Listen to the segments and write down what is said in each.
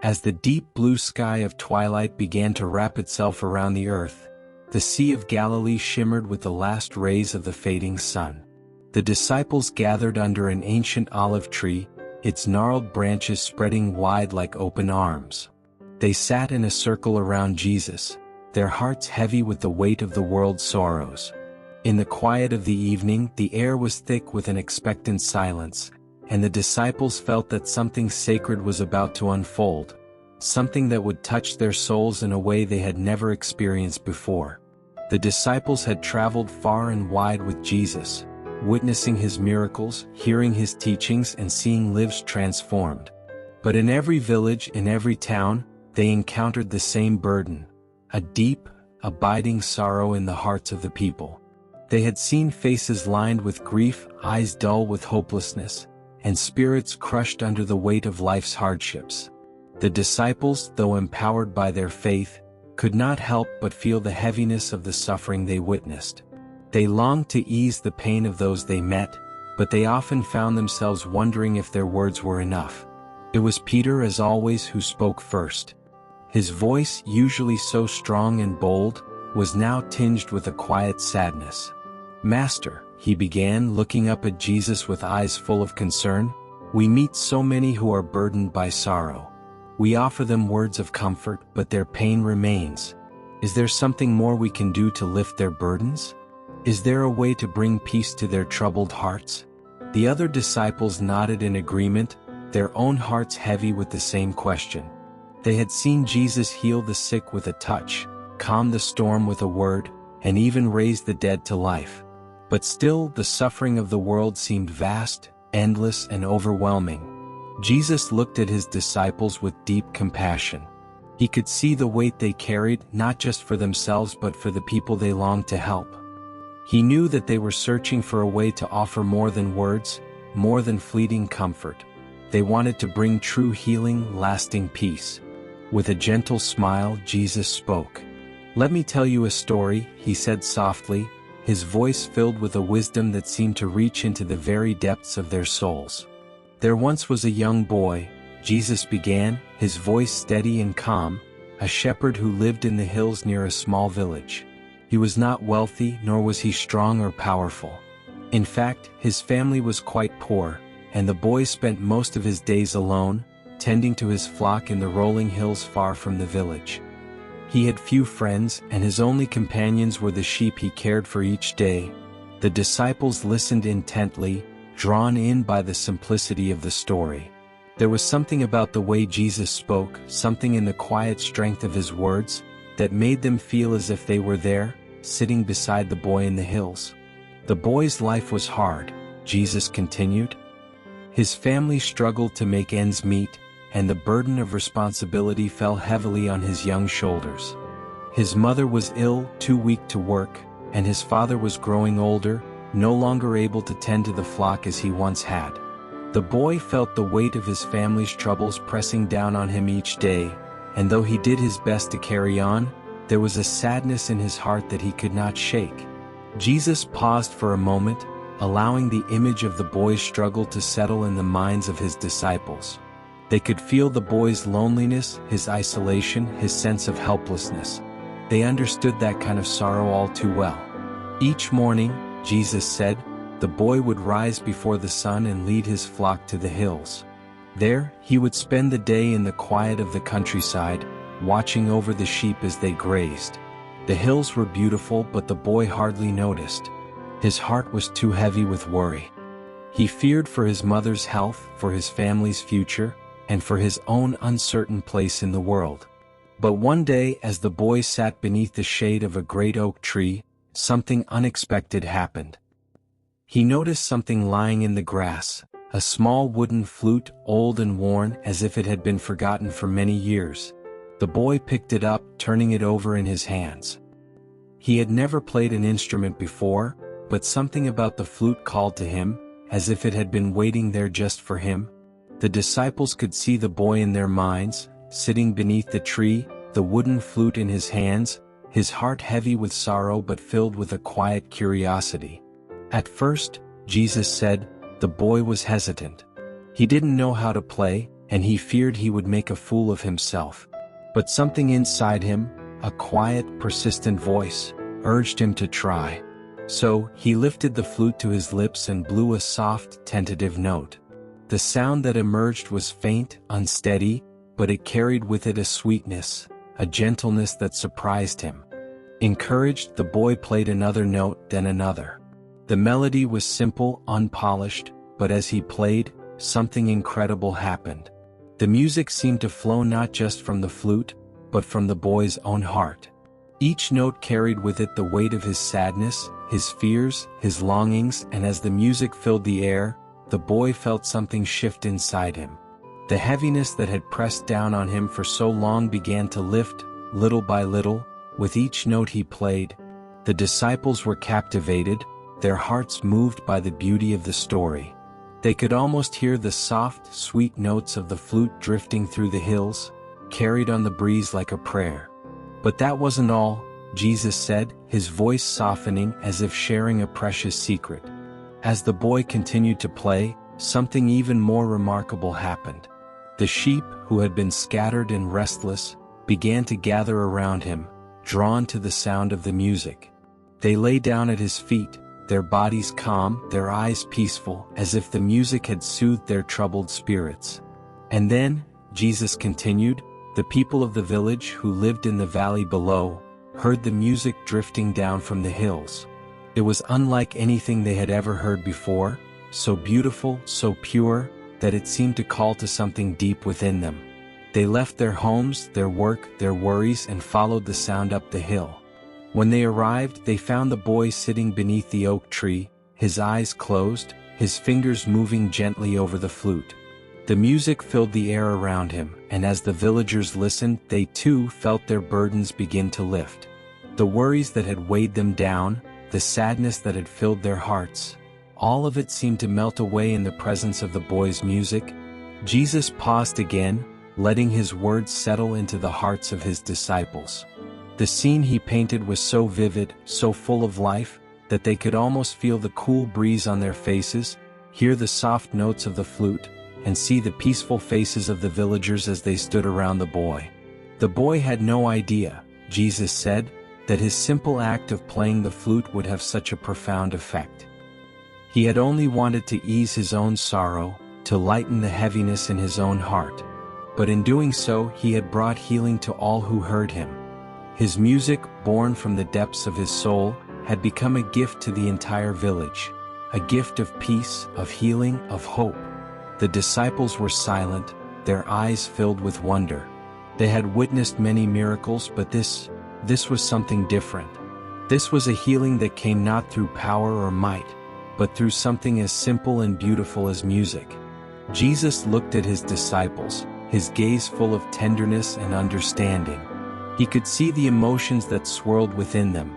As the deep blue sky of twilight began to wrap itself around the earth, the Sea of Galilee shimmered with the last rays of the fading sun. The disciples gathered under an ancient olive tree, its gnarled branches spreading wide like open arms. They sat in a circle around Jesus, their hearts heavy with the weight of the world's sorrows. In the quiet of the evening, the air was thick with an expectant silence, and the disciples felt that something sacred was about to unfold, something that would touch their souls in a way they had never experienced before. The disciples had traveled far and wide with Jesus, witnessing his miracles, hearing his teachings, and seeing lives transformed. But in every village, in every town, they encountered the same burden, a deep, abiding sorrow in the hearts of the people. They had seen faces lined with grief, eyes dull with hopelessness, and spirits crushed under the weight of life's hardships. The disciples, though empowered by their faith, could not help but feel the heaviness of the suffering they witnessed. They longed to ease the pain of those they met, but they often found themselves wondering if their words were enough. It was Peter, as always, who spoke first. His voice, usually so strong and bold, was now tinged with a quiet sadness. "Master," he began, looking up at Jesus with eyes full of concern, "we meet so many who are burdened by sorrow. We offer them words of comfort, but their pain remains. Is there something more we can do to lift their burdens? Is there a way to bring peace to their troubled hearts?" The other disciples nodded in agreement, their own hearts heavy with the same question. They had seen Jesus heal the sick with a touch, calm the storm with a word, and even raise the dead to life. But still, the suffering of the world seemed vast, endless, and overwhelming. Jesus looked at his disciples with deep compassion. He could see the weight they carried, not just for themselves but for the people they longed to help. He knew that they were searching for a way to offer more than words, more than fleeting comfort. They wanted to bring true healing, lasting peace. With a gentle smile, Jesus spoke. "Let me tell you a story," he said softly, his voice filled with a wisdom that seemed to reach into the very depths of their souls. "There once was a young boy," Jesus began, his voice steady and calm, "a shepherd who lived in the hills near a small village. He was not wealthy, nor was he strong or powerful. In fact, his family was quite poor, and the boy spent most of his days alone, tending to his flock in the rolling hills far from the village. He had few friends, and his only companions were the sheep he cared for each day." The disciples listened intently, drawn in by the simplicity of the story. There was something about the way Jesus spoke, something in the quiet strength of his words, that made them feel as if they were there, sitting beside the boy in the hills. "The boy's life was hard," Jesus continued. "His family struggled to make ends meet, and the burden of responsibility fell heavily on his young shoulders. His mother was ill, too weak to work, and his father was growing older, no longer able to tend to the flock as he once had. The boy felt the weight of his family's troubles pressing down on him each day, and though he did his best to carry on, there was a sadness in his heart that he could not shake." Jesus paused for a moment, allowing the image of the boy's struggle to settle in the minds of his disciples. They could feel the boy's loneliness, his isolation, his sense of helplessness. They understood that kind of sorrow all too well. "Each morning," Jesus said, "the boy would rise before the sun and lead his flock to the hills. There, he would spend the day in the quiet of the countryside, watching over the sheep as they grazed. The hills were beautiful, but the boy hardly noticed. His heart was too heavy with worry. He feared for his mother's health, for his family's future, and for his own uncertain place in the world. But one day, as the boy sat beneath the shade of a great oak tree, something unexpected happened. He noticed something lying in the grass, a small wooden flute, old and worn, as if it had been forgotten for many years. The boy picked it up, turning it over in his hands. He had never played an instrument before, but something about the flute called to him, as if it had been waiting there just for him. The disciples could see the boy in their minds, sitting beneath the tree, the wooden flute in his hands, his heart heavy with sorrow but filled with a quiet curiosity. At first, Jesus said, the boy was hesitant. He didn't know how to play, and he feared he would make a fool of himself. But something inside him, a quiet, persistent voice, urged him to try. So, he lifted the flute to his lips and blew a soft, tentative note. The sound that emerged was faint, unsteady, but it carried with it a sweetness, a gentleness that surprised him. Encouraged, the boy played another note, then another. The melody was simple, unpolished, but as he played, something incredible happened. The music seemed to flow not just from the flute, but from the boy's own heart. Each note carried with it the weight of his sadness, his fears, his longings, and as the music filled the air, the boy felt something shift inside him. The heaviness that had pressed down on him for so long began to lift, little by little, with each note he played. The disciples were captivated, their hearts moved by the beauty of the story. They could almost hear the soft, sweet notes of the flute drifting through the hills, carried on the breeze like a prayer. But that wasn't all, Jesus said, his voice softening as if sharing a precious secret. As the boy continued to play, something even more remarkable happened. The sheep, who had been scattered and restless, began to gather around him, drawn to the sound of the music. They lay down at his feet, their bodies calm, their eyes peaceful, as if the music had soothed their troubled spirits. And then, Jesus continued, the people of the village who lived in the valley below heard the music drifting down from the hills. It was unlike anything they had ever heard before, so beautiful, so pure, that it seemed to call to something deep within them. They left their homes, their work, their worries, and followed the sound up the hill. When they arrived, they found the boy sitting beneath the oak tree, his eyes closed, his fingers moving gently over the flute. The music filled the air around him, and as the villagers listened, they too felt their burdens begin to lift. The worries that had weighed them down, the sadness that had filled their hearts, all of it seemed to melt away in the presence of the boy's music. Jesus paused again, letting his words settle into the hearts of his disciples. The scene he painted was so vivid, so full of life, that they could almost feel the cool breeze on their faces, hear the soft notes of the flute, and see the peaceful faces of the villagers as they stood around the boy. The boy had no idea, Jesus said, that his simple act of playing the flute would have such a profound effect. He had only wanted to ease his own sorrow, to lighten the heaviness in his own heart. But in doing so, he had brought healing to all who heard him. His music, born from the depths of his soul, had become a gift to the entire village, a gift of peace, of healing, of hope. The disciples were silent, their eyes filled with wonder. They had witnessed many miracles, but this was something different. This was a healing that came not through power or might, but through something as simple and beautiful as music. Jesus looked at his disciples, his gaze full of tenderness and understanding. He could see the emotions that swirled within them,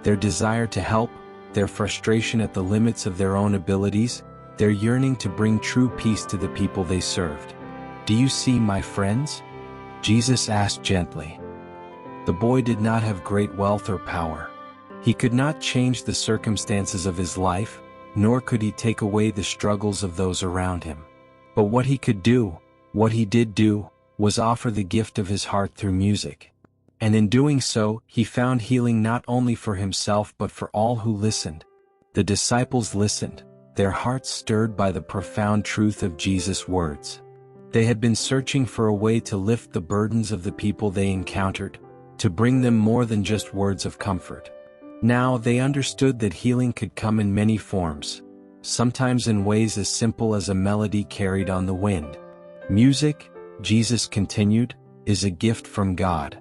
their desire to help, their frustration at the limits of their own abilities, their yearning to bring true peace to the people they served. "Do you see, my friends?" Jesus asked gently. The boy did not have great wealth or power. He could not change the circumstances of his life, nor could he take away the struggles of those around him. But what he could do, what he did do, was offer the gift of his heart through music. And in doing so, he found healing not only for himself but for all who listened. The disciples listened, their hearts stirred by the profound truth of Jesus' words. They had been searching for a way to lift the burdens of the people they encountered, to bring them more than just words of comfort. Now they understood that healing could come in many forms, sometimes in ways as simple as a melody carried on the wind. Music, Jesus continued, is a gift from God.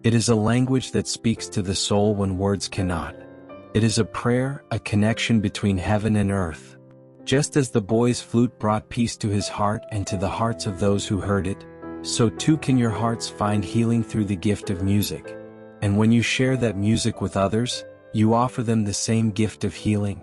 It is a language that speaks to the soul when words cannot. It is a prayer, a connection between heaven and earth. Just as the boy's flute brought peace to his heart and to the hearts of those who heard it, so too can your hearts find healing through the gift of music. And when you share that music with others, you offer them the same gift of healing.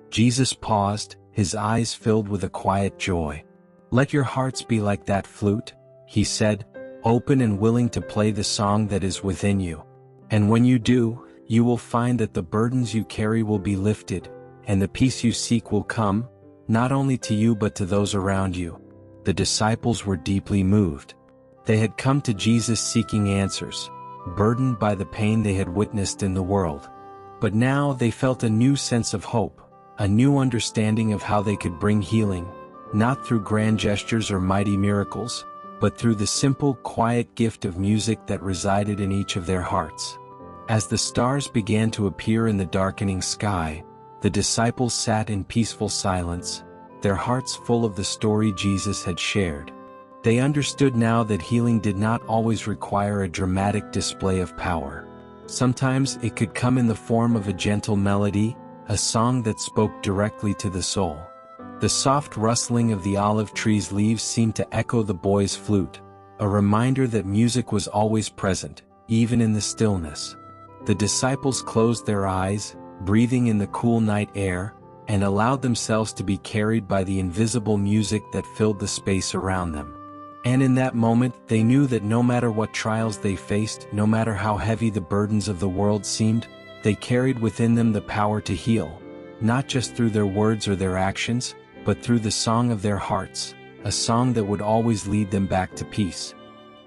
Jesus paused, his eyes filled with a quiet joy. "Let your hearts be like that flute," he said, "open and willing to play the song that is within you. And when you do, you will find that the burdens you carry will be lifted, and the peace you seek will come, not only to you but to those around you." the disciples were deeply moved. They had come to Jesus seeking answers, burdened by the pain they had witnessed in the world. But now they felt a new sense of hope, a new understanding of how they could bring healing, not through grand gestures or mighty miracles, but through the simple, quiet gift of music that resided in each of their hearts. As the stars began to appear in the darkening sky, the disciples sat in peaceful silence, their hearts full of the story Jesus had shared. They understood now that healing did not always require a dramatic display of power. Sometimes it could come in the form of a gentle melody, a song that spoke directly to the soul. The soft rustling of the olive tree's leaves seemed to echo the boy's flute, a reminder that music was always present, even in the stillness. The disciples closed their eyes, breathing in the cool night air, and allowed themselves to be carried by the invisible music that filled the space around them. And in that moment, they knew that no matter what trials they faced, no matter how heavy the burdens of the world seemed, they carried within them the power to heal, not just through their words or their actions, but through the song of their hearts, a song that would always lead them back to peace.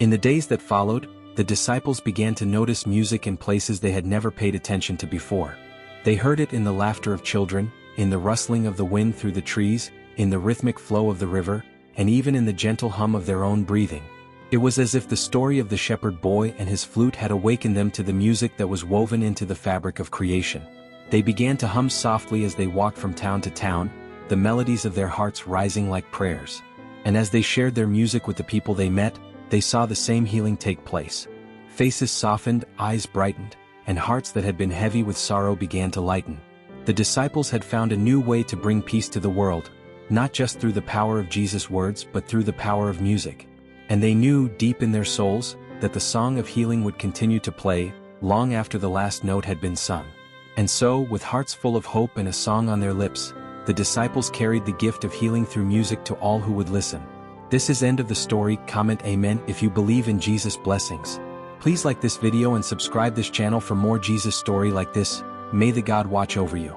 In the days that followed, the disciples began to notice music in places they had never paid attention to before. They heard it in the laughter of children, in the rustling of the wind through the trees, in the rhythmic flow of the river, and even in the gentle hum of their own breathing. It was as if the story of the shepherd boy and his flute had awakened them to the music that was woven into the fabric of creation. They began to hum softly as they walked from town to town, the melodies of their hearts rising like prayers. And as they shared their music with the people they met, they saw the same healing take place. Faces softened, eyes brightened, and hearts that had been heavy with sorrow began to lighten. The disciples had found a new way to bring peace to the world, not just through the power of Jesus' words but through the power of music. And they knew, deep in their souls, that the song of healing would continue to play, long after the last note had been sung. And so, with hearts full of hope and a song on their lips, the disciples carried the gift of healing through music to all who would listen. This is end of the story. Comment Amen if you believe in Jesus' blessings. Please like this video and subscribe this channel for more Jesus story like this. May the God watch over you.